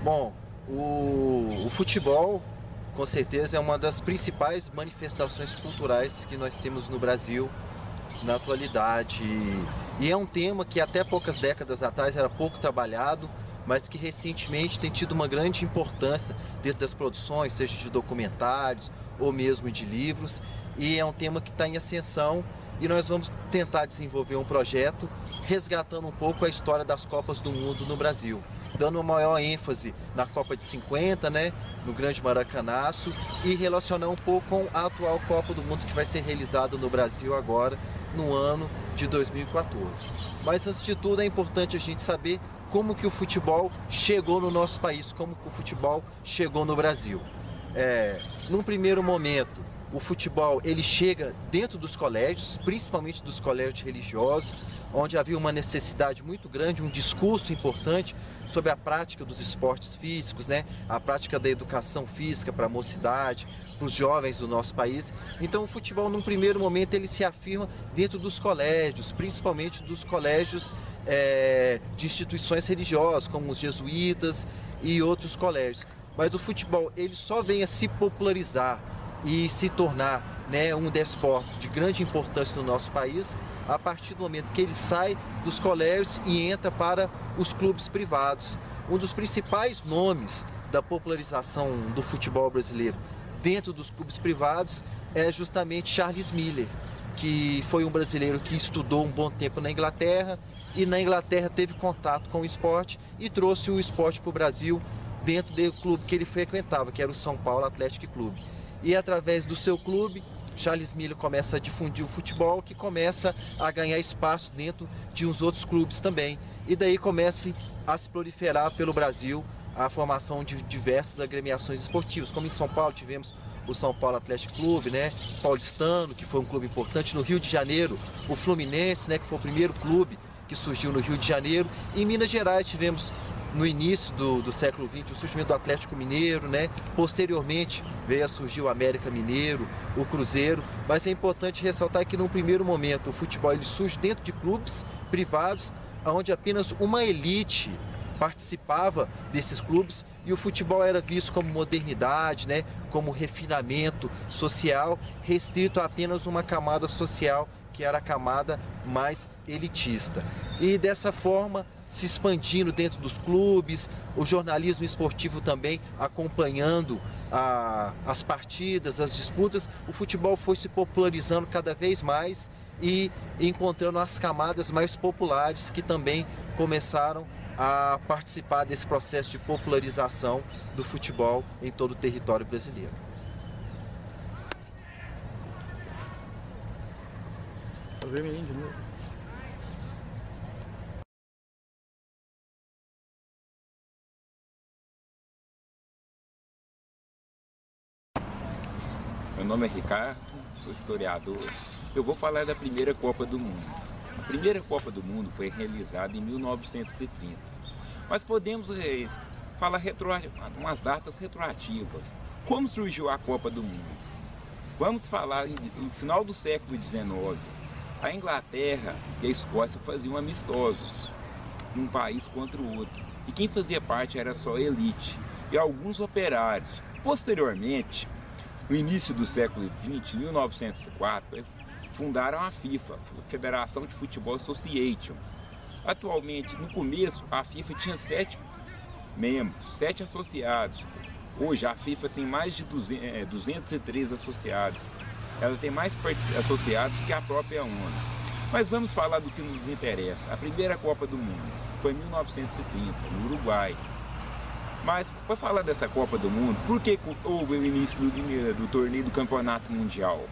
Bom, o futebol, com certeza, é uma das principais manifestações culturais que nós temos no Brasil na atualidade. E é um tema que até poucas décadas atrás era pouco trabalhado, mas que recentemente tem tido uma grande importância dentro das produções, seja de documentários ou mesmo de livros. E é um tema que está em ascensão e nós vamos tentar desenvolver um projeto resgatando um pouco a história das Copas do Mundo no Brasil, dando uma maior ênfase na Copa de 50, né, no Grande Maracanaço, e relacionar um pouco com a atual Copa do Mundo que vai ser realizada no Brasil agora, no ano de 2014. Mas antes de tudo é importante a gente saber como que o futebol chegou no nosso país, como que o futebol chegou no Brasil. Num primeiro momento, o futebol ele chega dentro dos colégios, principalmente dos colégios religiosos, onde havia uma necessidade muito grande, um discurso importante sobre a prática dos esportes físicos, né? A prática da educação física para a mocidade, para os jovens do nosso país. Então o futebol, num primeiro momento, ele se afirma dentro dos colégios, principalmente dos colégios de instituições religiosas, como os jesuítas e outros colégios. Mas o futebol ele só vem a se popularizar e se tornar, né, um desporto de grande importância no nosso país a partir do momento que ele sai dos colégios e entra para os clubes privados. Um dos principais nomes da popularização do futebol brasileiro dentro dos clubes privados é justamente Charles Miller, que foi um brasileiro que estudou um bom tempo na Inglaterra e na Inglaterra teve contato com o esporte e trouxe o esporte para o Brasil dentro do clube que ele frequentava, que era o São Paulo Athletic Clube. E através do seu clube, Charles Miller começa a difundir o futebol, que começa a ganhar espaço dentro de uns outros clubes também. E daí começa a se proliferar pelo Brasil a formação de diversas agremiações esportivas, como em São Paulo tivemos o São Paulo Athletic Clube, né, paulistano, que foi um clube importante. No Rio de Janeiro, o Fluminense, né, que foi o primeiro clube que surgiu no Rio de Janeiro. E em Minas Gerais tivemos no início do século XX, o surgimento do Atlético Mineiro, né? Posteriormente veio a surgir o América Mineiro, o Cruzeiro, mas é importante ressaltar que num primeiro momento o futebol ele surge dentro de clubes privados, onde apenas uma elite participava desses clubes e o futebol era visto como modernidade, né? Como refinamento social, restrito a apenas uma camada social, que era a camada mais elitista. E dessa forma, se expandindo dentro dos clubes, o jornalismo esportivo também acompanhando as partidas, as disputas, o futebol foi se popularizando cada vez mais e encontrando as camadas mais populares que também começaram a participar desse processo de popularização do futebol em todo o território brasileiro. Vermelhinho de novo. Meu nome é Ricardo, sou historiador. Eu vou falar da primeira Copa do Mundo. A primeira Copa do Mundo foi realizada em 1930. Mas podemos falar umas datas retroativas. Como surgiu a Copa do Mundo? Vamos falar no final do século XIX. A Inglaterra e a Escócia faziam amistosos, um país contra o outro. E quem fazia parte era só a elite e alguns operários. Posteriormente, no início do século XX, 1904, fundaram a FIFA, Federação de Futebol Association. Atualmente, no começo, a FIFA tinha 7 membros, 7 associados. Hoje, a FIFA tem mais de 203 associados. Ela tem mais associados que a própria ONU. Mas vamos falar do que nos interessa. A primeira Copa do Mundo foi em 1930, no Uruguai. Mas, para falar dessa Copa do Mundo, por que houve o início do torneio do Campeonato Mundial?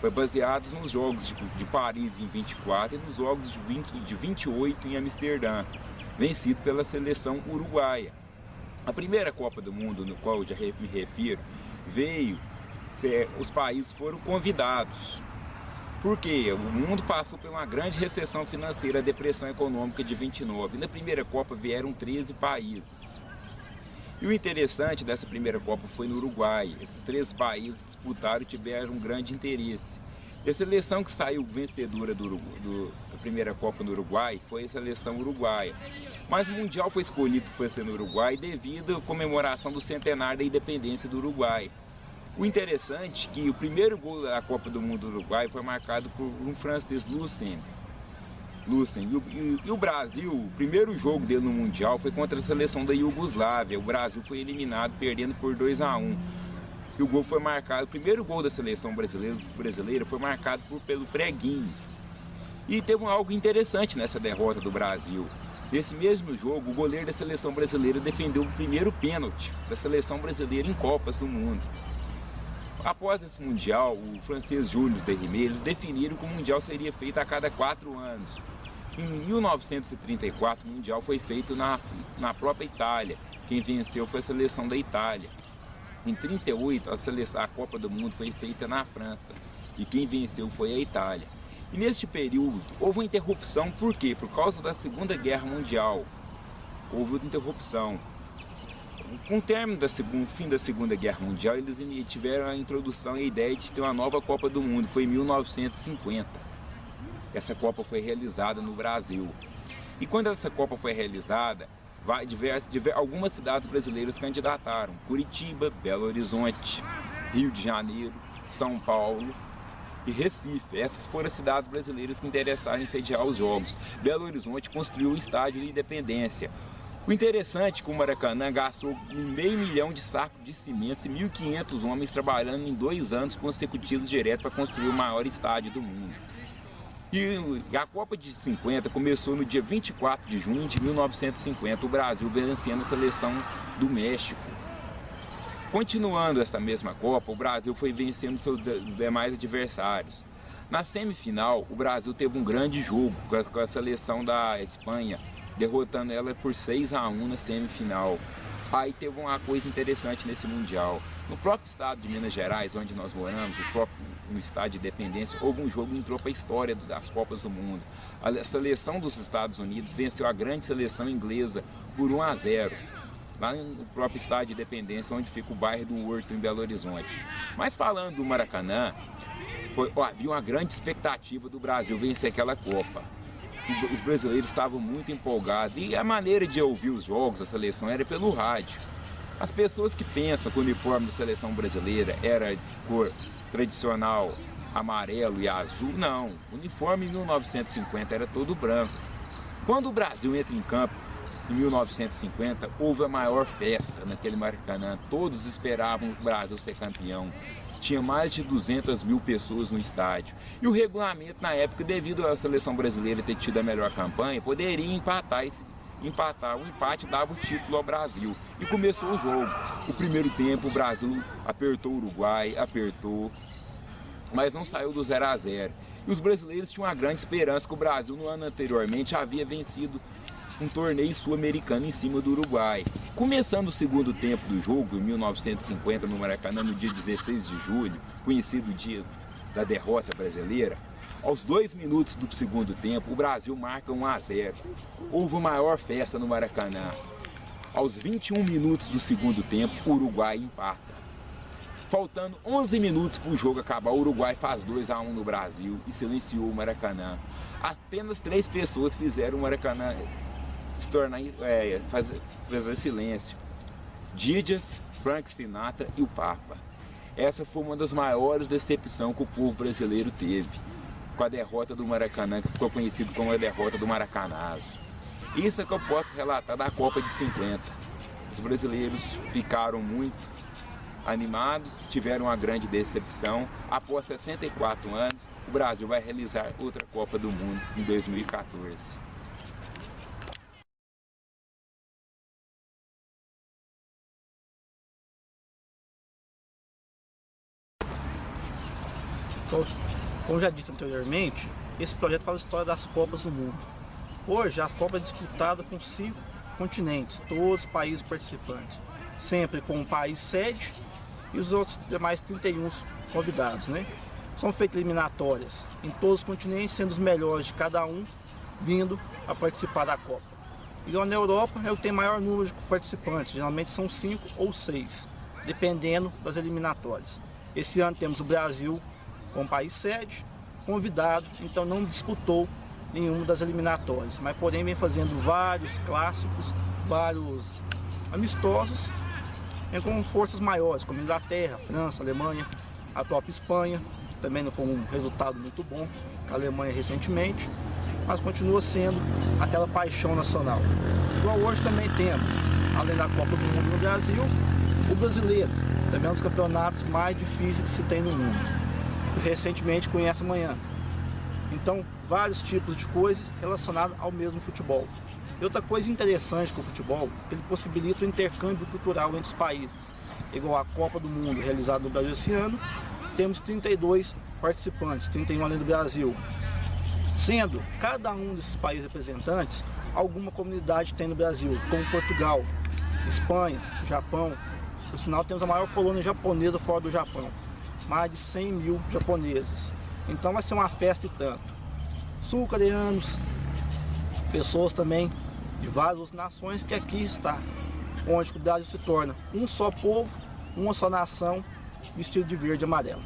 Foi baseado nos Jogos de Paris em 24 e nos Jogos de 28 em Amsterdã, vencido pela seleção uruguaia. A primeira Copa do Mundo, no qual eu já me refiro, os países foram convidados. Porque o mundo passou por uma grande recessão financeira, a depressão econômica de 29. Na primeira Copa vieram 13 países. E o interessante dessa primeira Copa foi no Uruguai. Esses 3 países disputaram e tiveram um grande interesse. E a seleção que saiu vencedora da primeira Copa no Uruguai foi a seleção uruguaia. Mas o Mundial foi escolhido para ser no Uruguai devido à comemoração do centenário da independência do Uruguai. O interessante é que o primeiro gol da Copa do Mundo do Uruguai foi marcado por um francês, Lucien. E o Brasil, o primeiro jogo dele no Mundial foi contra a seleção da Iugoslávia. O Brasil foi eliminado, perdendo por 2-1. E o gol foi marcado, o primeiro gol da seleção brasileira foi marcado pelo Preguinho. E teve algo interessante nessa derrota do Brasil. Nesse mesmo jogo, o goleiro da seleção brasileira defendeu o primeiro pênalti da seleção brasileira em Copas do Mundo. Após esse Mundial, o francês Jules Derrime, eles definiram que o Mundial seria feito a cada 4 anos. Em 1934, o Mundial foi feito na própria Itália. Quem venceu foi a seleção da Itália. Em 1938, a Copa do Mundo foi feita na França. E quem venceu foi a Itália. E neste período, houve uma interrupção. Por quê? Por causa da Segunda Guerra Mundial. Houve uma interrupção. Com o término fim da Segunda Guerra Mundial, eles tiveram a introdução e a ideia de ter uma nova Copa do Mundo. Foi em 1950. Essa Copa foi realizada no Brasil. E quando essa Copa foi realizada, algumas cidades brasileiras candidataram. Curitiba, Belo Horizonte, Rio de Janeiro, São Paulo e Recife. Essas foram as cidades brasileiras que interessaram em sediar os Jogos. Belo Horizonte construiu o Estádio da Independência. O interessante é que o Maracanã gastou 500 mil de sacos de cimento e 1.500 homens trabalhando em 2 anos consecutivos direto para construir o maior estádio do mundo. E a Copa de 50 começou no dia 24 de junho de 1950, o Brasil vencendo a seleção do México. Continuando essa mesma Copa, o Brasil foi vencendo seus demais adversários. Na semifinal, o Brasil teve um grande jogo com a seleção da Espanha, derrotando ela por 6-1 na semifinal. Aí teve uma coisa interessante nesse Mundial. No próprio estado de Minas Gerais, onde nós moramos, no estádio de Independência, houve um jogo que entrou para a história das Copas do Mundo. A seleção dos Estados Unidos venceu a grande seleção inglesa por 1-0, lá no próprio estádio de Independência, onde fica o bairro do Horto, em Belo Horizonte. Mas falando do Maracanã, havia uma grande expectativa do Brasil vencer aquela Copa. Os brasileiros estavam muito empolgados e a maneira de ouvir os jogos da seleção era pelo rádio. As pessoas que pensam que o uniforme da seleção brasileira era de cor tradicional amarelo e azul, não. O uniforme em 1950 era todo branco. Quando o Brasil entra em campo, em 1950, houve a maior festa naquele Maracanã. Todos esperavam o Brasil ser campeão. Tinha mais de 200 mil pessoas no estádio. E o regulamento, na época, devido à seleção brasileira ter tido a melhor campanha, poderia empatar. O empate dava o título ao Brasil. E começou o jogo. O primeiro tempo, o Brasil apertou o Uruguai, mas não saiu do 0-0. E os brasileiros tinham uma grande esperança que o Brasil, no ano anteriormente, havia vencido um torneio sul-americano em cima do Uruguai. Começando o segundo tempo do jogo, em 1950, no Maracanã, no dia 16 de julho, conhecido dia da derrota brasileira, aos 2 minutos do segundo tempo, o Brasil marca 1-0. Houve a maior festa no Maracanã. Aos 21 minutos do segundo tempo, o Uruguai empata. Faltando 11 minutos para o jogo acabar, o Uruguai faz 2-1 no Brasil e silenciou o Maracanã. Apenas 3 pessoas fizeram o Maracanã se tornar, fazer silêncio: Dídias, Frank Sinatra e o Papa. Essa foi uma das maiores decepções que o povo brasileiro teve com a derrota do Maracanã, que ficou conhecido como a derrota do Maracanazo. Isso é que eu posso relatar da Copa de 50. Os brasileiros ficaram muito animados, tiveram uma grande decepção. Após 64 anos, o Brasil vai realizar outra Copa do Mundo em 2014. Como já dito anteriormente, esse projeto fala a história das Copas do Mundo. Hoje, a Copa é disputada com 5 continentes, todos os países participantes, sempre com um país sede e os outros demais 31 convidados, né? São feitas eliminatórias em todos os continentes, sendo os melhores de cada um vindo a participar da Copa. E lá na Europa é o que tem maior número de participantes, geralmente são 5 ou 6, dependendo das eliminatórias. Esse ano temos o Brasil como país sede, convidado, então não disputou nenhuma das eliminatórias, mas porém vem fazendo vários clássicos, vários amistosos, com forças maiores, como Inglaterra, França, Alemanha, a própria Espanha, também não foi um resultado muito bom, a Alemanha recentemente, mas continua sendo aquela paixão nacional. Igual hoje também temos, além da Copa do Mundo no Brasil, o brasileiro, também é um dos campeonatos mais difíceis que se tem no mundo. Recentemente conhece amanhã. Então, vários tipos de coisas relacionadas ao mesmo futebol. E outra coisa interessante com o futebol, que ele possibilita o intercâmbio cultural entre os países. Igual a Copa do Mundo realizada no Brasil esse ano, temos 32 participantes, 31 além do Brasil. Sendo cada um desses países representantes, alguma comunidade tem no Brasil, como Portugal, Espanha, Japão. Por sinal, temos a maior colônia japonesa fora do Japão, mais de 100 mil japoneses. Então vai ser uma festa e tanto. Sul-coreanos, pessoas também de várias outras nações que aqui está, onde o Brasil se torna um só povo, uma só nação, vestido de verde e amarelo.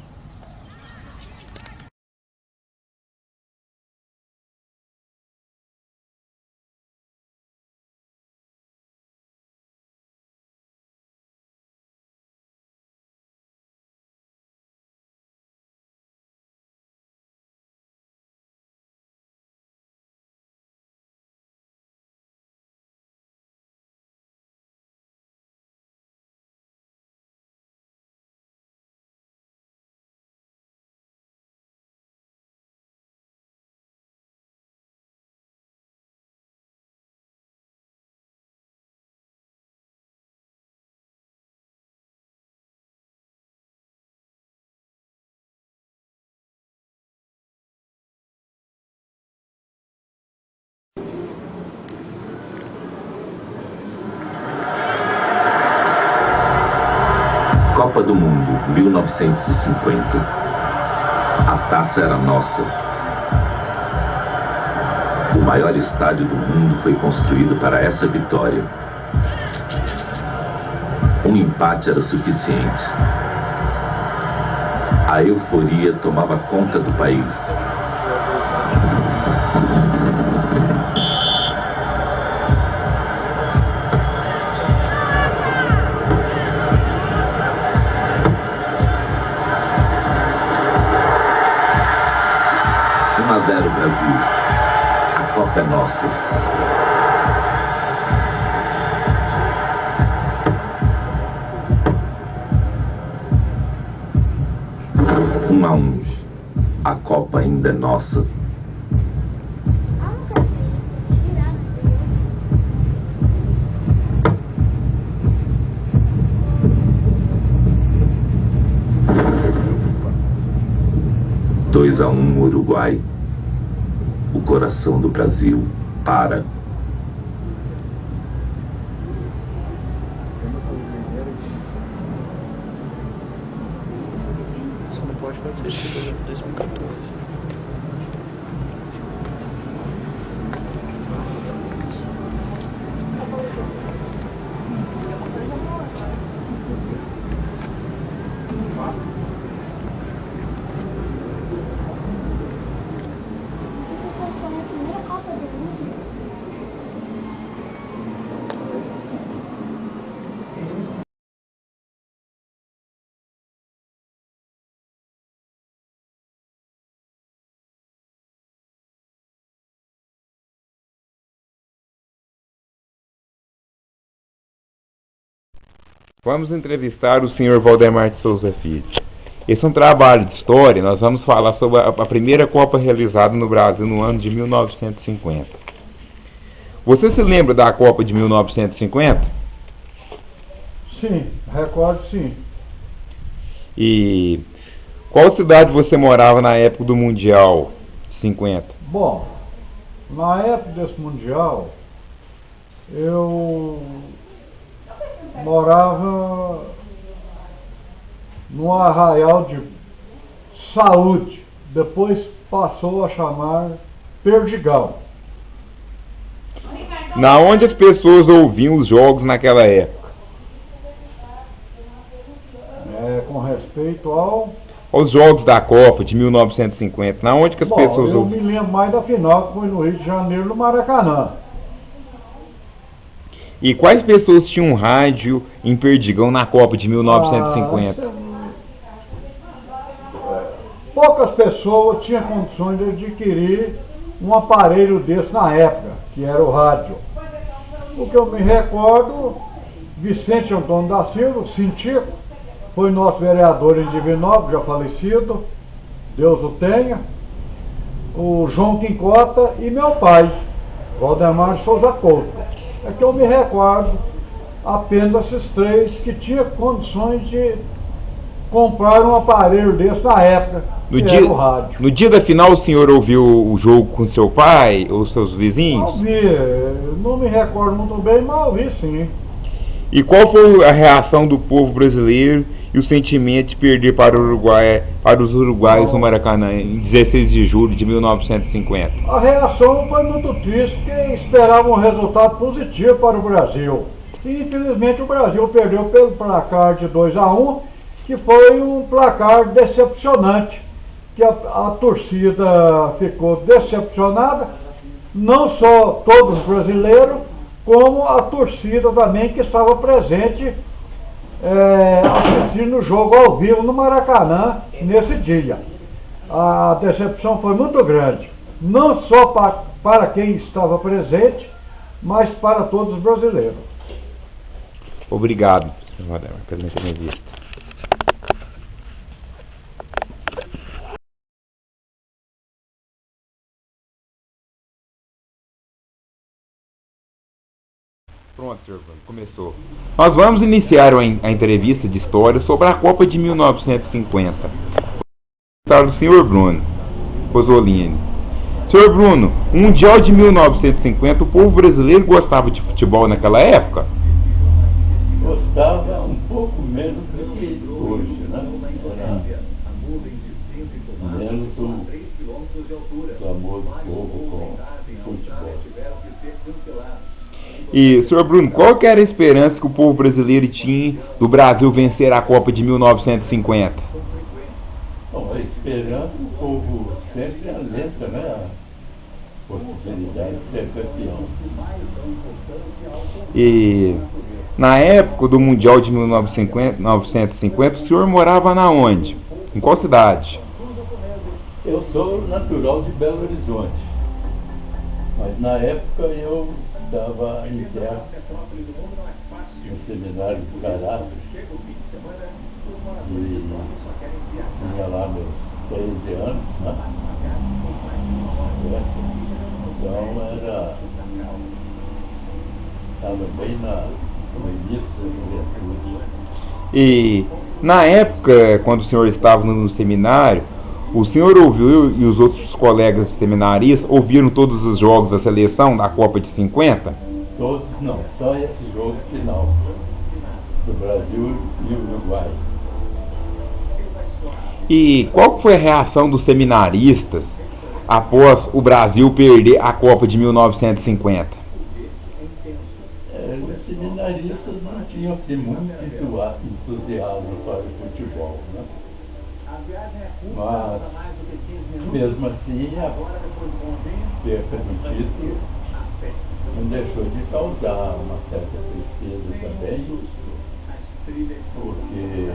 Copa do Mundo, 1950. A taça era nossa. O maior estádio do mundo foi construído para essa vitória. Um empate era suficiente. A euforia tomava conta do país. Brasil, a Copa é nossa. Um a um, a Copa ainda é nossa. Dois a um, Uruguai. O coração do Brasil para. Só não pode acontecer isso em 2014. Vamos entrevistar o Sr. Valdemar de Souza Filho. Esse é um trabalho de história. Nós vamos falar sobre a primeira Copa realizada no Brasil no ano de 1950. Você se lembra da Copa de 1950? Sim, recordo sim. E qual cidade você morava na época do Mundial 50? Bom, na época desse Mundial, eu morava no Arraial de Saúde, depois passou a chamar Perdigal. Na onde as pessoas ouviam os jogos naquela época? Com respeito ao... aos jogos da Copa de 1950? Na onde que as pessoas eu me lembro mais da final, que foi no Rio de Janeiro, no Maracanã. E quais pessoas tinham rádio em Perdigão na Copa de 1950? Poucas pessoas tinham condições de adquirir um aparelho desse na época, que era o rádio. O que eu me recordo, Vicente Antônio da Silva, Cintico, foi nosso vereador em Divinópolis, já falecido, Deus o tenha, o João Quincota e meu pai, Valdemar Souza Couto. É que eu me recordo apenas esses três que tinham condições de comprar um aparelho desse na época, era o rádio. No dia da final, o senhor ouviu o jogo com seu pai ou seus vizinhos? Ouvi, não me recordo muito bem, mas ouvi sim. E qual foi a reação do povo brasileiro e o sentimento de perder para os uruguaios no Maracanã em 16 de julho de 1950? A reação foi muito triste, porque esperavam um resultado positivo para o Brasil. E infelizmente o Brasil perdeu pelo placar de 2-1, que foi um placar decepcionante, que a torcida ficou decepcionada, não só todos os brasileiros, como a torcida também que estava presente assistindo o jogo ao vivo no Maracanã nesse dia. A decepção foi muito grande, não só para quem estava presente, mas para todos os brasileiros. Obrigado, senhor Valdemar, pela entrevista. Pronto, senhor Bruno, começou. Nós vamos iniciar a entrevista de história sobre a Copa de 1950. Para o senhor Bruno Pozzolini. Senhor Bruno, o Mundial de 1950, o povo brasileiro gostava de futebol naquela época? Gostava um pouco menos do que hoje, né? Menos do amor do povo com futebol. E, senhor Bruno, qual que era a esperança que o povo brasileiro tinha do Brasil vencer a Copa de 1950? Bom, a esperança, o povo sempre alenta, né? A possibilidade de ser campeão. E, na época do Mundial de 1950, o senhor morava na onde? Em qual cidade? Eu sou natural de Belo Horizonte, mas na época eu estava interno no seminário de Caráter e tinha lá meus 13 anos, né? Então estava bem no início da juventude. E na época, quando o senhor estava no seminário, o senhor ouviu e os outros colegas seminaristas ouviram todos os jogos da seleção da Copa de 50? Todos não, só esse jogo final do Brasil e Uruguai. E qual foi a reação dos seminaristas após o Brasil perder a Copa de 1950? Os seminaristas não tinham assim, muito entusiasmo para o futebol, né? Mas, mesmo assim, a perca do título não deixou de causar uma certa tristeza também, porque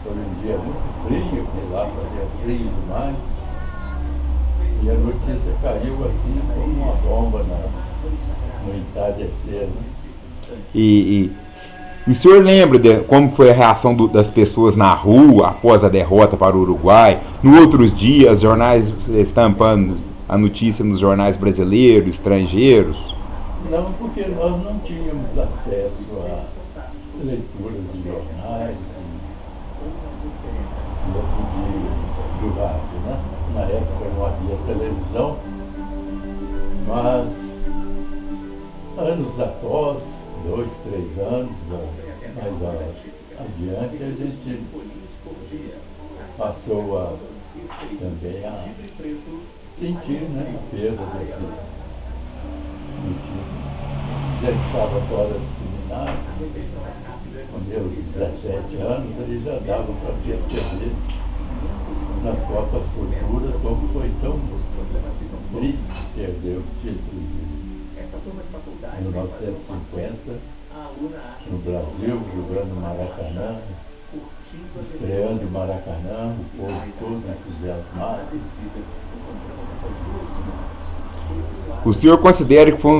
foi um dia muito frio, que lá fazia frio demais, e a notícia caiu assim como uma bomba no entardecer. E o senhor lembra de como foi a reação das pessoas na rua após a derrota para o Uruguai? No outros dias, os jornais estampando a notícia nos jornais brasileiros, estrangeiros? Não, porque nós não tínhamos acesso a leituras de jornais e do rádio, né? Na época não havia televisão, mas anos após, 2, 3 anos, mais adiante, a gente passou também a sentir, né, a perda desse motivo. Já estava fora do seminário, com meus 17 anos, ele já dava para perceber nas Copas Futuras, como foi tão triste perder o título de 1950 no Brasil, jogando no Maracanã, estreando o Maracanã, o povo todo entusiasmado. O senhor considera que foi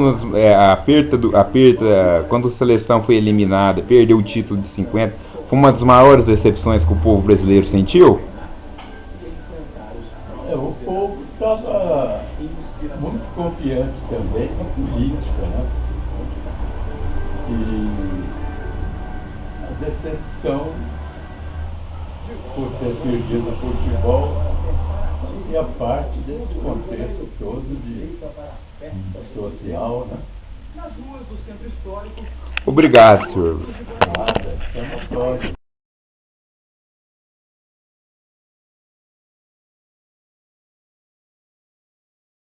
quando a seleção foi eliminada, perdeu o título de 50, foi uma das maiores decepções que o povo brasileiro sentiu? O povo estava muito confiante também na política, né? E a decepção por ter perdido o futebol e a parte desse contexto todo de social, né? Obrigado, senhor. Nada, estamos próximos.